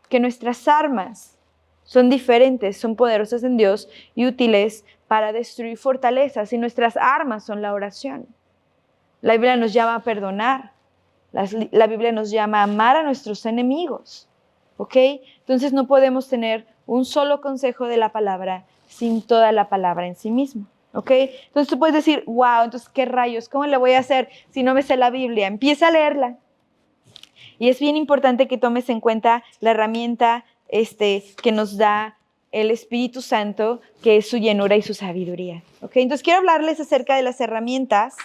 que nuestras armas son diferentes, son poderosas en Dios y útiles para destruir fortalezas, y nuestras armas son la oración. La Biblia nos llama a perdonar, la Biblia nos llama a amar a nuestros enemigos, ¿ok? Entonces no podemos tener un solo consejo de la palabra sin toda la palabra en sí misma, ¿ok? Entonces tú puedes decir, wow, entonces ¿qué rayos? ¿Cómo le voy a hacer si no me sé la Biblia? Empieza a leerla. Y es bien importante que tomes en cuenta la herramienta que nos da el Espíritu Santo, que es su llenura y su sabiduría, ¿ok? Entonces quiero hablarles acerca de las herramientas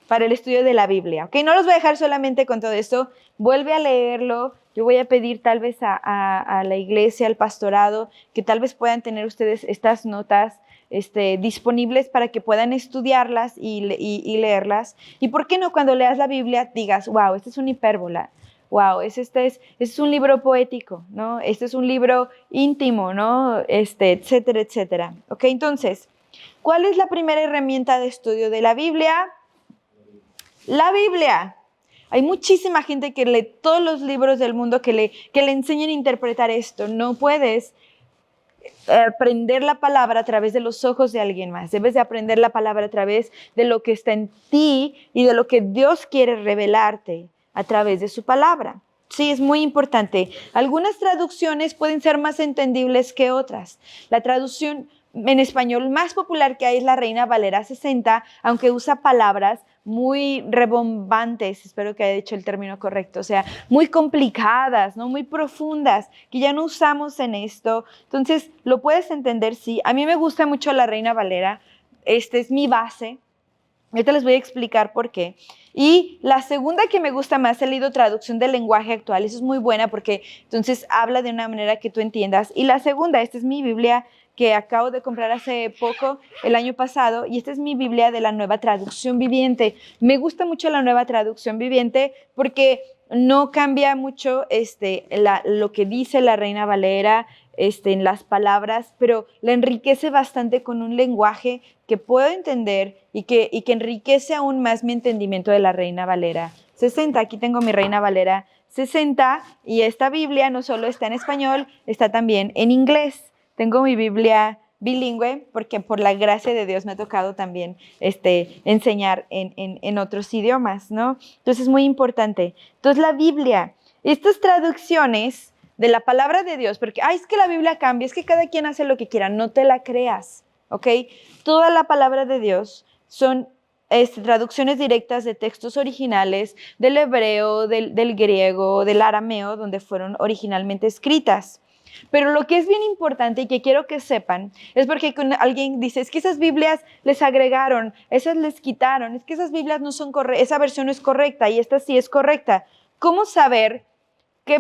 para el estudio de la Biblia, ¿ok? No los voy a dejar solamente con todo esto, vuelve a leerlo. Yo voy a pedir tal vez a la iglesia, al pastorado, que tal vez puedan tener ustedes estas notas disponibles para que puedan estudiarlas y leerlas. Y por qué no, cuando leas la Biblia digas, wow, esta es una hipérbola, wow, este es un libro poético, ¿no? Este es un libro íntimo, ¿no? Etcétera, etcétera. ¿Ok? Entonces, ¿cuál es la primera herramienta de estudio de la Biblia? La Biblia. Hay muchísima gente que lee todos los libros del mundo que le enseñan a interpretar esto. No puedes aprender la palabra a través de los ojos de alguien más. Debes de aprender la palabra a través de lo que está en ti y de lo que Dios quiere revelarte a través de su palabra. Sí, es muy importante. Algunas traducciones pueden ser más entendibles que otras. La traducción en español más popular que hay es la Reina Valera 60, aunque usa palabras muy rebombantes, espero que haya dicho el término correcto, o sea, muy complicadas, ¿no? Muy profundas, que ya no usamos en esto. Entonces, lo puedes entender, sí. A mí me gusta mucho la Reina Valera, esta es mi base. Ahorita les voy a explicar por qué. Y la segunda que me gusta más, he leído traducción del lenguaje actual. Eso es muy buena porque entonces habla de una manera que tú entiendas. Y la segunda, esta es mi Biblia que acabo de comprar hace poco, el año pasado, y esta es mi Biblia de la Nueva Traducción Viviente. Me gusta mucho la Nueva Traducción Viviente porque no cambia mucho lo que dice la Reina Valera en las palabras, pero la enriquece bastante con un lenguaje que puedo entender y que enriquece aún más mi entendimiento de la Reina Valera 60. Aquí tengo mi Reina Valera 60 y esta Biblia no solo está en español, está también en inglés. Tengo mi Biblia bilingüe porque por la gracia de Dios me ha tocado también enseñar en otros idiomas, ¿no? Entonces es muy importante. Entonces la Biblia, estas traducciones de la palabra de Dios, porque, es que la Biblia cambia, es que cada quien hace lo que quiera, no te la creas, ¿ok? Toda la palabra de Dios son traducciones directas de textos originales del hebreo, del griego, del arameo, donde fueron originalmente escritas. Pero lo que es bien importante y que quiero que sepan es porque alguien dice, es que esas Biblias les agregaron, esas les quitaron, es que esas Biblias no son correctas, esa versión no es correcta y esta sí es correcta. ¿Cómo saber qué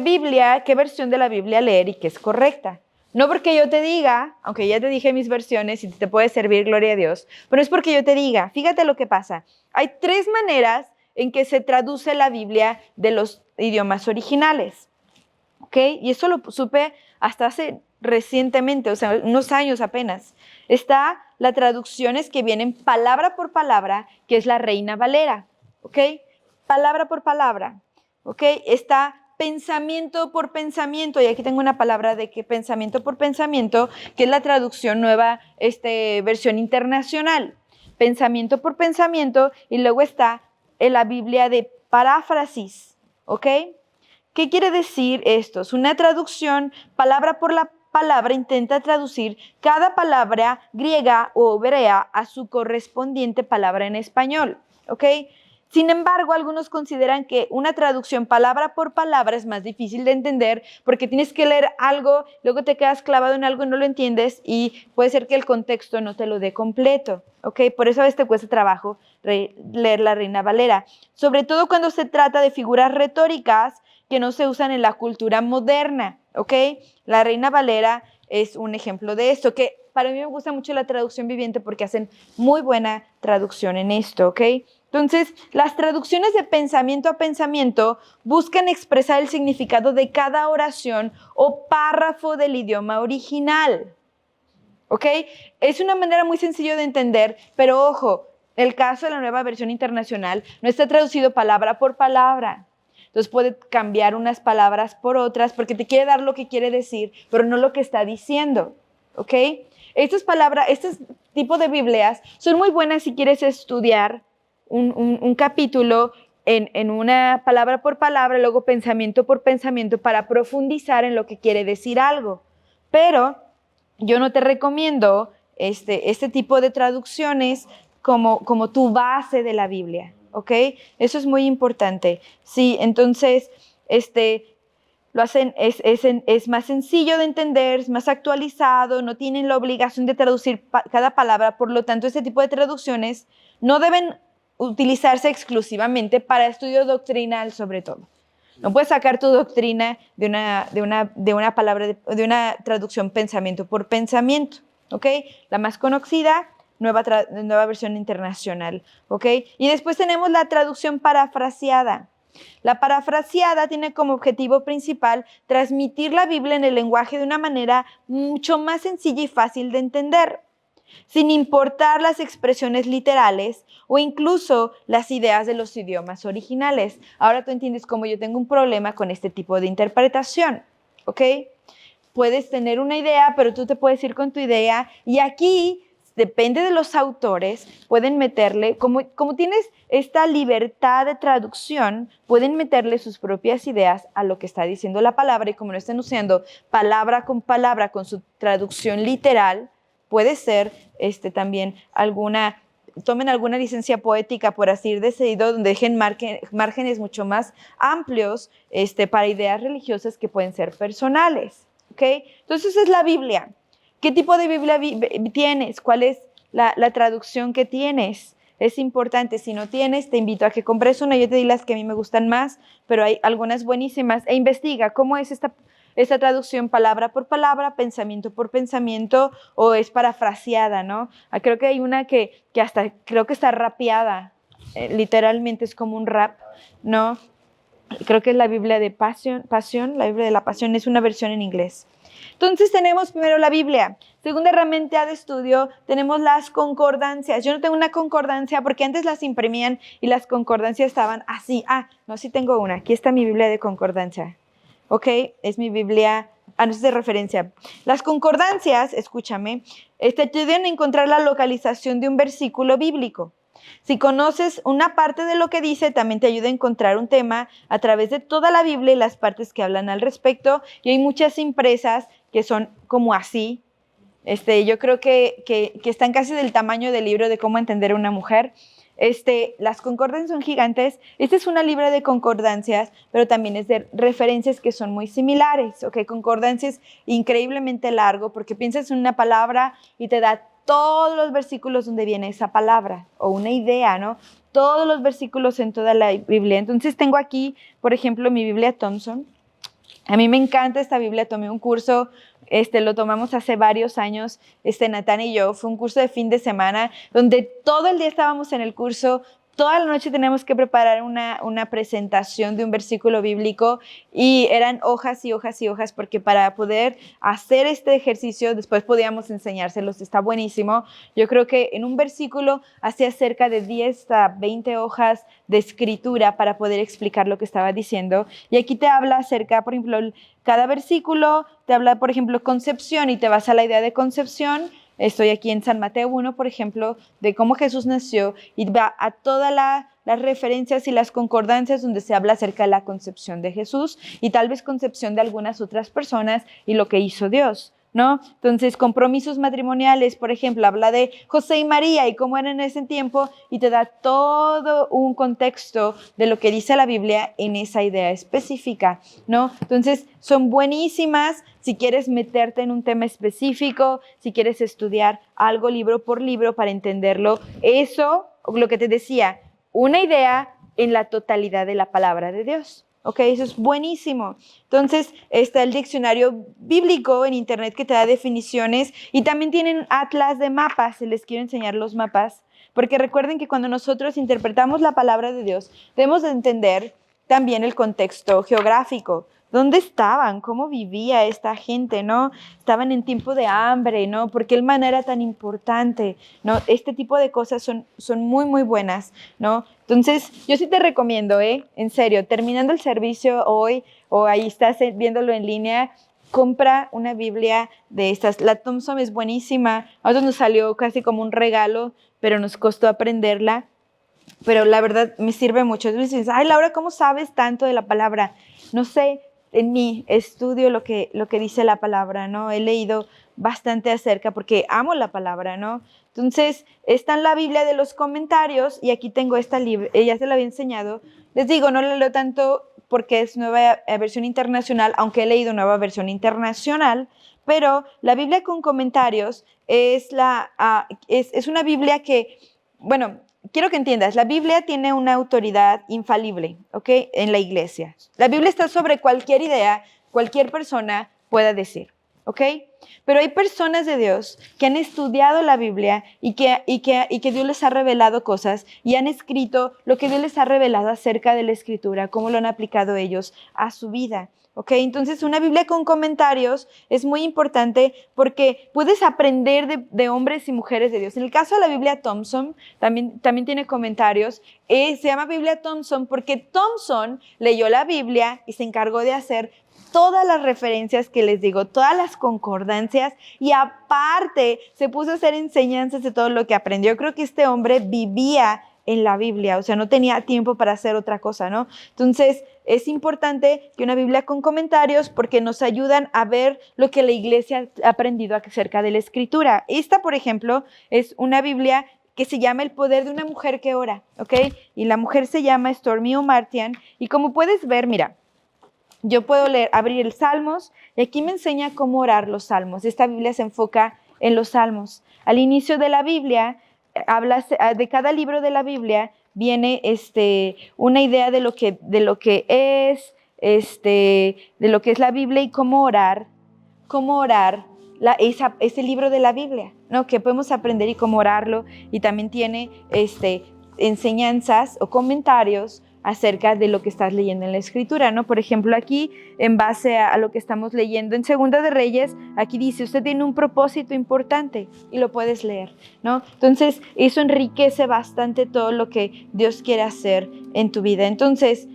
versión de la Biblia leer y qué es correcta? No porque yo te diga, aunque ya te dije mis versiones y te puede servir, gloria a Dios, pero es porque yo te diga, fíjate lo que pasa. Hay 3 maneras en que se traduce la Biblia de los idiomas originales, ¿ok? Y eso lo supe hasta hace recientemente, o sea, unos años apenas. Está la traducciones que vienen palabra por palabra, que es la Reina Valera, ¿ok? Palabra por palabra, ¿ok? Está pensamiento por pensamiento, y aquí tengo una palabra de que pensamiento por pensamiento, que es la traducción nueva, versión internacional. Pensamiento por pensamiento, y luego está en la Biblia de paráfrasis, ¿ok? ¿Qué quiere decir esto? Es una traducción, palabra por la palabra, intenta traducir cada palabra griega o hebrea a su correspondiente palabra en español, ¿ok? Sin embargo, algunos consideran que una traducción palabra por palabra es más difícil de entender porque tienes que leer algo, luego te quedas clavado en algo y no lo entiendes y puede ser que el contexto no te lo dé completo, ¿ok? Por eso a veces te cuesta trabajo leer la Reina Valera, sobre todo cuando se trata de figuras retóricas que no se usan en la cultura moderna, ¿ok? La Reina Valera es un ejemplo de esto, que para mí me gusta mucho la traducción viviente porque hacen muy buena traducción en esto, ¿ok? Entonces, las traducciones de pensamiento a pensamiento buscan expresar el significado de cada oración o párrafo del idioma original, ¿ok? Es una manera muy sencilla de entender, pero ojo, el caso de la nueva versión internacional no está traducido palabra por palabra. Entonces puede cambiar unas palabras por otras porque te quiere dar lo que quiere decir, pero no lo que está diciendo, ¿ok? Estos tipos de Biblias son muy buenas si quieres estudiar un capítulo en una palabra por palabra, luego pensamiento por pensamiento para profundizar en lo que quiere decir algo. Pero yo no te recomiendo este tipo de traducciones como tu base de la Biblia, ¿ok? Eso es muy importante. Sí, entonces, lo hacen, es más sencillo de entender, es más actualizado, no tienen la obligación de traducir cada palabra, por lo tanto, este tipo de traducciones no deben utilizarse exclusivamente para estudio doctrinal, sobre todo. No puedes sacar tu doctrina de una traducción pensamiento por pensamiento, ¿ok? La más conocida, nueva versión internacional, ¿ok? Y después tenemos la traducción parafraseada. La parafraseada tiene como objetivo principal transmitir la Biblia en el lenguaje de una manera mucho más sencilla y fácil de entender, sin importar las expresiones literales o incluso las ideas de los idiomas originales. Ahora tú entiendes cómo yo tengo un problema con este tipo de interpretación, ¿ok? Puedes tener una idea, pero tú te puedes ir con tu idea y aquí depende de los autores, pueden meterle, como tienes esta libertad de traducción, pueden meterle sus propias ideas a lo que está diciendo la palabra y como no están usando palabra con su traducción literal, puede ser también tomen alguna licencia poética, por así decirlo, donde dejen márgenes mucho más amplios para ideas religiosas que pueden ser personales, ¿ok? Entonces es la Biblia. ¿Qué tipo de Biblia tienes? ¿Cuál es la traducción que tienes? Es importante. Si no tienes, te invito a que compres una. Yo te di las que a mí me gustan más, pero hay algunas buenísimas. E investiga cómo es esta traducción palabra por palabra, pensamiento por pensamiento, o es parafraseada, ¿no? Creo que hay una que hasta creo que está rapeada, literalmente es como un rap, ¿no? Creo que es la Biblia de Pasión, la Biblia de la Pasión es una versión en inglés. Entonces tenemos primero la Biblia. Segunda herramienta de estudio, tenemos las concordancias. Yo no tengo una concordancia porque antes las imprimían y las concordancias estaban así. No, sí tengo una. Aquí está mi Biblia de concordancia. ¿Ok? Es mi Biblia, no es de referencia. Las concordancias, escúchame, te ayudan a encontrar la localización de un versículo bíblico. Si conoces una parte de lo que dice, también te ayuda a encontrar un tema a través de toda la Biblia y las partes que hablan al respecto. Y hay muchas impresas que son como así. Yo creo que están casi del tamaño del libro de cómo entender a una mujer. Las concordancias son gigantes. Esta es una Biblia de concordancias, pero también es de referencias que son muy similares. ¿Okay? Concordancia es increíblemente largo porque piensas en una palabra y te da todos los versículos donde viene esa palabra o una idea, ¿no? Todos los versículos en toda la Biblia. Entonces tengo aquí, por ejemplo, mi Biblia Thompson. A mí me encanta esta Biblia, tomé un curso, lo tomamos hace varios años, Natán y yo, fue un curso de fin de semana, donde todo el día estábamos en el curso, toda la noche teníamos que preparar una presentación de un versículo bíblico y eran hojas y hojas y hojas, porque para poder hacer este ejercicio después podíamos enseñárselos, está buenísimo. Yo creo que en un versículo hacía cerca de 10 a 20 hojas de escritura para poder explicar lo que estaba diciendo. Y aquí te habla acerca, por ejemplo, cada versículo te habla, por ejemplo, concepción y te vas a la idea de concepción. Estoy aquí en San Mateo 1, por ejemplo, de cómo Jesús nació y va a todas las referencias y las concordancias donde se habla acerca de la concepción de Jesús y tal vez concepción de algunas otras personas y lo que hizo Dios, ¿no? Entonces, compromisos matrimoniales, por ejemplo, habla de José y María y cómo eran en ese tiempo y te da todo un contexto de lo que dice la Biblia en esa idea específica, ¿no? Entonces, son buenísimas si quieres meterte en un tema específico, si quieres estudiar algo libro por libro para entenderlo. Eso, lo que te decía, una idea en la totalidad de la palabra de Dios. Ok, eso es buenísimo. Entonces, está el diccionario bíblico en internet que te da definiciones y también tienen atlas de mapas. Les quiero enseñar los mapas, porque recuerden que cuando nosotros interpretamos la palabra de Dios, debemos de entender también el contexto geográfico. ¿Dónde estaban? ¿Cómo vivía esta gente? ¿No? Estaban en tiempo de hambre, ¿no? ¿Por qué el maná era tan importante? ¿No? Este tipo de cosas son muy, muy buenas, ¿no? Entonces, yo sí te recomiendo, en serio, terminando el servicio hoy o ahí estás viéndolo en línea, compra una Biblia de estas. La Thompson es buenísima. A nosotros nos salió casi como un regalo, pero nos costó aprenderla. Pero la verdad me sirve mucho. Entonces dices, ay, Laura, ¿cómo sabes tanto de la palabra? No sé, en mi estudio lo que dice la palabra, ¿no? He leído bastante acerca porque amo la palabra, ¿no? Entonces, está en la Biblia de los comentarios y aquí tengo esta Biblia, ya se la había enseñado. Les digo, no la leo tanto porque es nueva versión internacional, aunque he leído nueva versión internacional, pero la Biblia con comentarios es una Biblia que, bueno, quiero que entiendas, la Biblia tiene una autoridad infalible, ¿ok? En la iglesia. La Biblia está sobre cualquier idea, cualquier persona pueda decir, ¿ok? Pero hay personas de Dios que han estudiado la Biblia y que Dios les ha revelado cosas y han escrito lo que Dios les ha revelado acerca de la Escritura, cómo lo han aplicado ellos a su vida. ¿Ok? Entonces, una Biblia con comentarios es muy importante porque puedes aprender de hombres y mujeres de Dios. En el caso de la Biblia Thompson, también tiene comentarios. Se llama Biblia Thompson porque Thompson leyó la Biblia y se encargó de hacer todas las referencias que les digo, todas las concordancias y aparte se puso a hacer enseñanzas de todo lo que aprendió. Yo creo que este hombre vivía en la Biblia, o sea, no tenía tiempo para hacer otra cosa, ¿no? Entonces, es importante que una Biblia con comentarios porque nos ayudan a ver lo que la iglesia ha aprendido acerca de la Escritura. Esta, por ejemplo, es una Biblia que se llama El poder de una mujer que ora, ¿ok? Y la mujer se llama Stormy O'Martian y como puedes ver, mira, yo puedo abrir el Salmos y aquí me enseña cómo orar los Salmos. Esta Biblia se enfoca en los Salmos. Al inicio de la Biblia, de cada libro de la Biblia viene una idea de lo que es, de lo que es la Biblia y cómo orar ese libro de la Biblia, ¿no? Que podemos aprender y cómo orarlo, y también tiene enseñanzas o comentarios acerca de lo que estás leyendo en la Escritura, ¿no? Por ejemplo, aquí, en base a lo que estamos leyendo en Segunda de Reyes, aquí dice, usted tiene un propósito importante y lo puedes leer, ¿no? Entonces, eso enriquece bastante todo lo que Dios quiere hacer en tu vida. Entonces,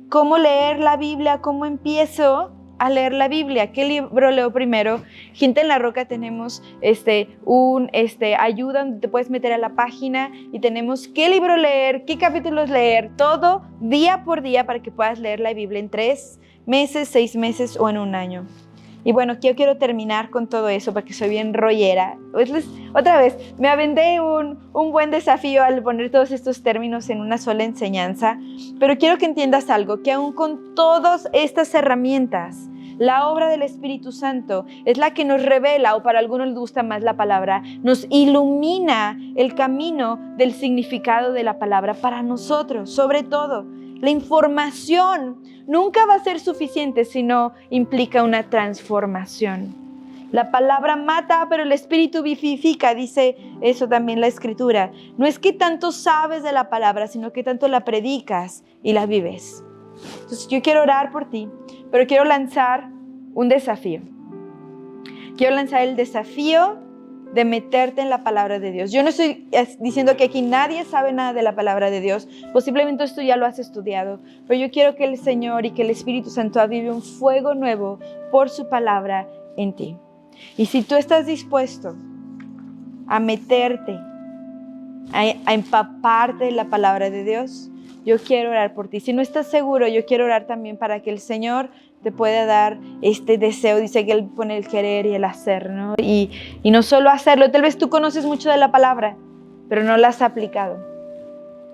¿cómo leer la Biblia? ¿Cómo empiezo a leer la Biblia? ¿Qué libro leo primero? Gente en la Roca tenemos ayuda donde te puedes meter a la página y tenemos qué libro leer, qué capítulos leer, todo día por día para que puedas leer la Biblia en 3 meses, 6 meses o en un año. Y bueno, yo quiero terminar con todo eso porque soy bien rollera. Otra vez, me aventé un buen desafío al poner todos estos términos en una sola enseñanza, pero quiero que entiendas algo, que aún con todas estas herramientas, la obra del Espíritu Santo es la que nos revela, o para algunos les gusta más la palabra, nos ilumina el camino del significado de la palabra para nosotros. Sobre todo, la información nunca va a ser suficiente si no implica una transformación. La palabra mata, pero el Espíritu vivifica, dice eso también la Escritura. No es que tanto sabes de la palabra, sino que tanto la predicas y la vives. Entonces yo quiero orar por ti, pero quiero lanzar un desafío. Quiero lanzar el desafío de meterte en la palabra de Dios. Yo no estoy diciendo que aquí nadie sabe nada de la palabra de Dios. Posiblemente esto ya lo has estudiado, pero yo quiero que el Señor y que el Espíritu Santo avive un fuego nuevo por su palabra en ti. Y si tú estás dispuesto a meterte, a empaparte de la palabra de Dios, yo quiero orar por ti. Si no estás seguro, yo quiero orar también para que el Señor te pueda dar este deseo. Dice que Él pone el querer y el hacer, ¿no? Y no solo hacerlo. Tal vez tú conoces mucho de la palabra, pero no la has aplicado.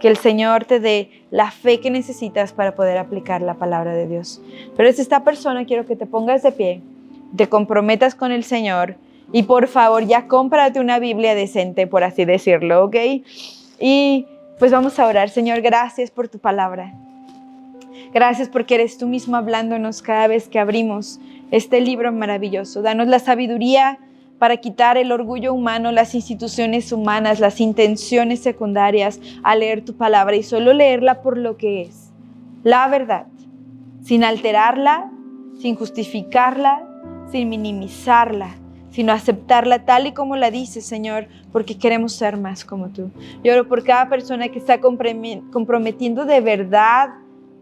Que el Señor te dé la fe que necesitas para poder aplicar la palabra de Dios. Pero es esta persona, quiero que te pongas de pie, te comprometas con el Señor y por favor ya cómprate una Biblia decente, por así decirlo, ¿ok? Y pues vamos a orar. Señor, gracias por tu palabra. Gracias porque eres tú mismo hablándonos cada vez que abrimos este libro maravilloso. Danos la sabiduría para quitar el orgullo humano, las instituciones humanas, las intenciones secundarias al leer tu palabra y solo leerla por lo que es, la verdad, sin alterarla, sin justificarla, sin minimizarla, sino aceptarla tal y como la dices, Señor, porque queremos ser más como tú. Yo oro por cada persona que está comprometiendo de verdad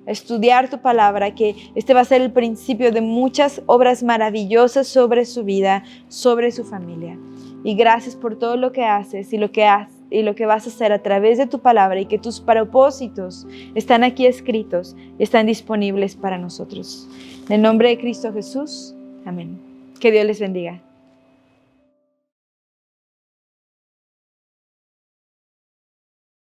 a estudiar tu palabra, que este va a ser el principio de muchas obras maravillosas sobre su vida, sobre su familia. Y gracias por todo lo que haces y lo que vas a hacer a través de tu palabra, y que tus propósitos están aquí escritos y están disponibles para nosotros. En el nombre de Cristo Jesús, amén. Que Dios les bendiga.